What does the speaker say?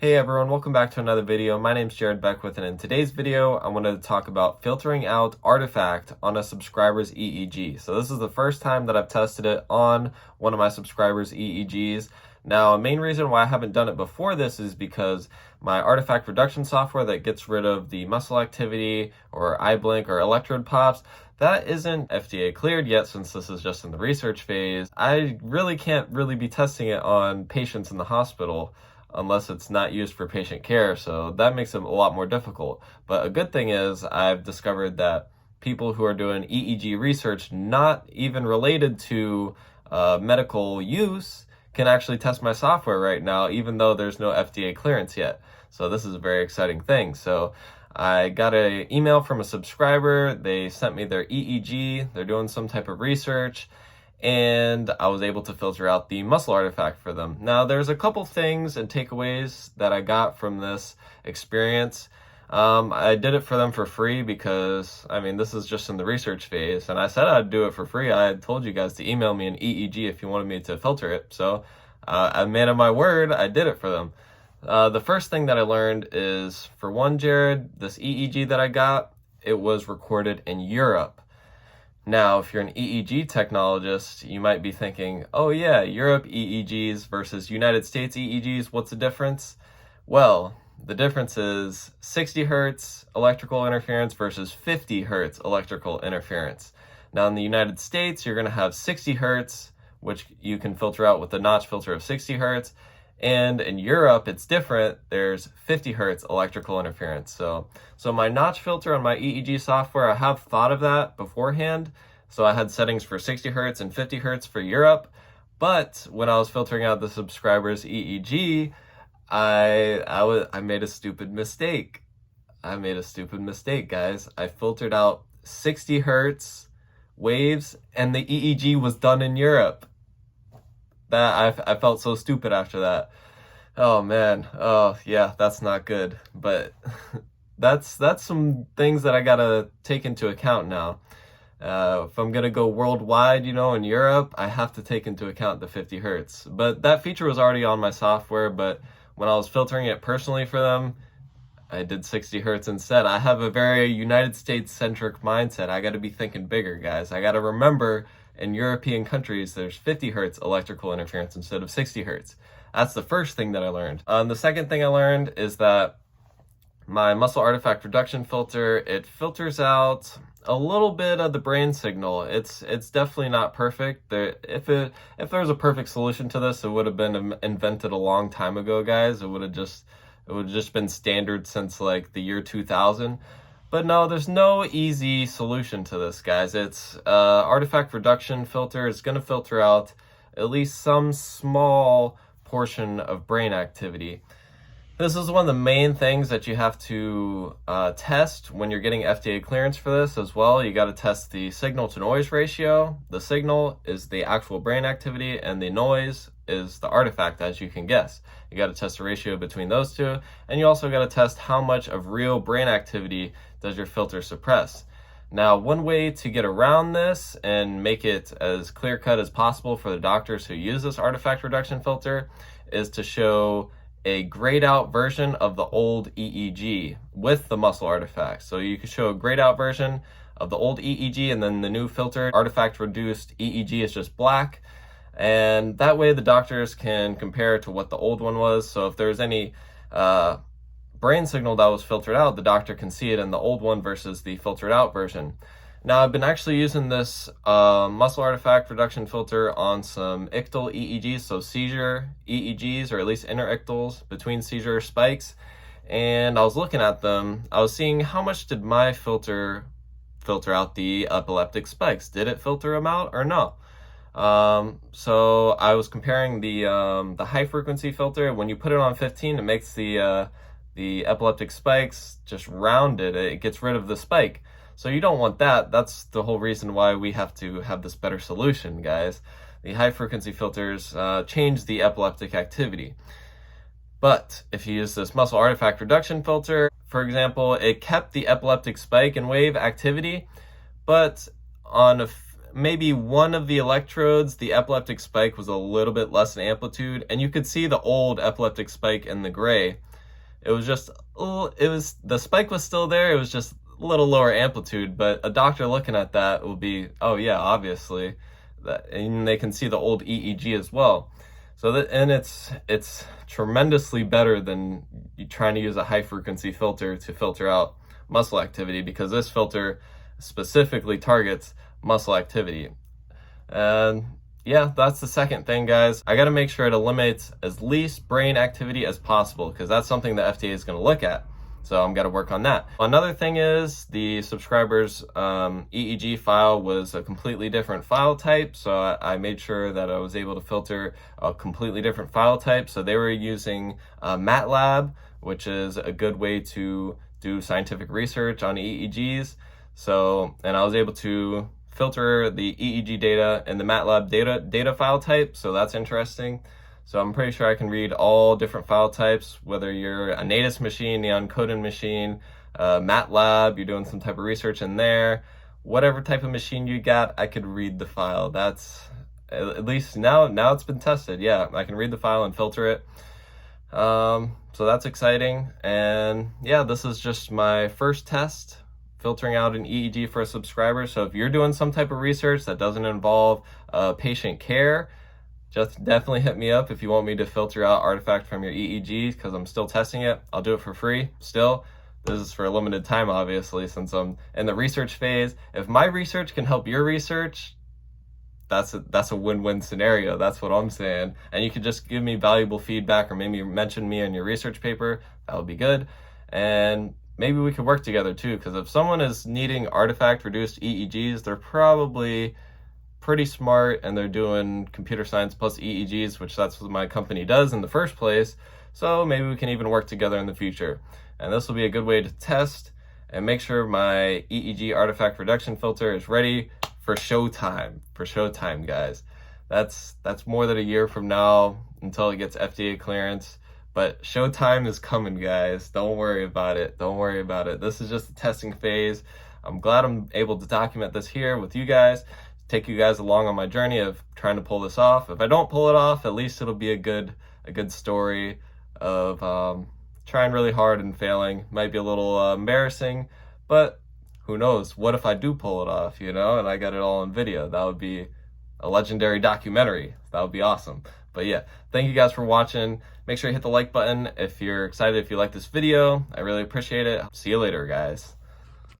Hey everyone, welcome back to another video. My name's Jared Beckwith, and in today's video, I wanted to talk about filtering out artifact on a subscriber's EEG. So this is the first time that I've tested it on one of my subscribers' EEGs. Now, a main reason why I haven't done it before this is because my artifact reduction software that gets rid of the muscle activity or eye blink or electrode pops, that isn't FDA cleared yet since this is just in the research phase. I really can't be testing it on patients in the hospital unless it's not used for patient care, so that makes it a lot more difficult. But a good thing is I've discovered that people who are doing EEG research not even related to medical use can actually test my software right now, even though there's no FDA clearance yet. So this is a very exciting thing. So I got an email from a subscriber. They sent me their EEG. They're doing some type of research, and I was able to filter out the muscle artifact for them. Now, there's a couple things and takeaways that I got from this experience. I did it for them for free because, this is just in the research phase, and I said I'd do it for free. I had told you guys to email me an EEG if you wanted me to filter it, so a man of my word, I did it for them. The first thing that I learned is, for one, Jared, this EEG that I got, it was recorded in Europe. Now, if you're an EEG technologist, you might be thinking, oh yeah, Europe EEGs versus United States EEGs, what's the difference? Well, the difference is 60 hertz electrical interference versus 50 hertz electrical interference. Now, in the United States, you're going to have 60 hertz, which you can filter out with a notch filter of 60 hertz. And in Europe, it's different. There's 50 hertz electrical interference. So my notch filter on my EEG software, I have thought of that beforehand. So I had settings for 60 hertz and 50 hertz for Europe. But when I was filtering out the subscriber's EEG, I made a stupid mistake. Guys. I filtered out 60 hertz waves, and the EEG was done in Europe. I felt so stupid after that. Oh man, oh yeah, that's not good. But that's some things that I gotta take into account now. If I'm gonna go worldwide, in Europe, I have to take into account the 50 hertz. But that feature was already on my software, but when I was filtering it personally for them, I did 60 hertz instead. I have a very United States-centric mindset. I gotta be thinking bigger, guys. I gotta remember in European countries, there's 50 hertz electrical interference instead of 60 hertz. That's the first thing that I learned. The second thing I learned is that my muscle artifact reduction filter, it filters out a little bit of the brain signal. It's definitely not perfect. If there was a perfect solution to this, it would have been invented a long time ago, guys. It would have just been standard since like the year 2000. But no, there's no easy solution to this, guys. It's artifact reduction filter is going to filter out at least some small portion of brain activity. This is one of the main things that you have to test when you're getting FDA clearance for this as well. You got to test the signal to noise ratio. The signal is the actual brain activity, and the noise is the artifact, as you can guess. You got to test the ratio between those two, and you also got to test how much of real brain activity does your filter suppress. Now, one way to get around this and make it as clear-cut as possible for the doctors who use this artifact reduction filter is to show a grayed out version of the old EEG with the muscle artifact. So you can show a grayed out version of the old EEG, and then the new filtered artifact reduced EEG is just black. And that way the doctors can compare to what the old one was. So if there's any brain signal that was filtered out, the doctor can see it in the old one versus the filtered out version. Now, I've been actually using this muscle artifact reduction filter on some ictal EEGs, so seizure EEGs, or at least interictals between seizure spikes. And I was looking at them. I was seeing how much did my filter out the epileptic spikes. Did it filter them out or no? So I was comparing the high frequency filter. When you put it on 15, it makes the epileptic spikes just rounded. It gets rid of the spike. So you don't want that. That's the whole reason why we have to have this better solution, guys. The high frequency filters change the epileptic activity. But if you use this muscle artifact reduction filter, for example, it kept the epileptic spike and wave activity, but on maybe one of the electrodes, the epileptic spike was a little bit less in amplitude, and you could see the old epileptic spike in the gray. It was just, the spike was still there. It was just a little lower amplitude, but a doctor looking at that will be, oh yeah, obviously. And they can see the old EEG as well. So and it's tremendously better than you trying to use a high frequency filter to filter out muscle activity, because this filter specifically targets muscle activity. And yeah, that's the second thing, guys. I got to make sure it eliminates as least brain activity as possible, because that's something the FDA is going to look at. So I'm got to work on that. Another thing is the subscriber's EEG file was a completely different file type. So I made sure that I was able to filter a completely different file type. So they were using MATLAB, which is a good way to do scientific research on EEGs. So, and I was able to filter the EEG data in the MATLAB data file type. So that's interesting. So I'm pretty sure I can read all different file types, whether you're a Natus machine, Neon Coding machine, MATLAB, you're doing some type of research in there, whatever type of machine you got, I could read the file. That's, at least now it's been tested. Yeah, I can read the file and filter it. So that's exciting. And yeah, this is just my first test, filtering out an EEG for a subscriber. So if you're doing some type of research that doesn't involve patient care, just definitely hit me up if you want me to filter out artifact from your EEGs, because I'm still testing it. I'll do it for free still. This is for a limited time, obviously, since I'm in the research phase. If my research can help your research, that's a win-win scenario. That's what I'm saying. And you could just give me valuable feedback, or maybe mention me in your research paper. That would be good. And maybe we could work together too, because if someone is needing artifact reduced EEGs, they're probably pretty smart and they're doing computer science plus EEGs, which that's what my company does in the first place. So maybe we can even work together in the future. And this will be a good way to test and make sure my EEG artifact reduction filter is ready for showtime. For showtime, guys. That's more than a year from now until it gets FDA clearance. But showtime is coming, guys. Don't worry about it. Don't worry about it. This is just a testing phase. I'm glad I'm able to document this here with you guys, take you guys along on my journey of trying to pull this off. If I don't pull it off, at least it'll be a good story of trying really hard and failing. Might be a little embarrassing, but who knows? What if I do pull it off, you know, and I got it all on video? That would be a legendary documentary. That would be awesome. But yeah, thank you guys for watching. Make sure you hit the like button if you're excited, if you like this video. I really appreciate it. See you later, guys.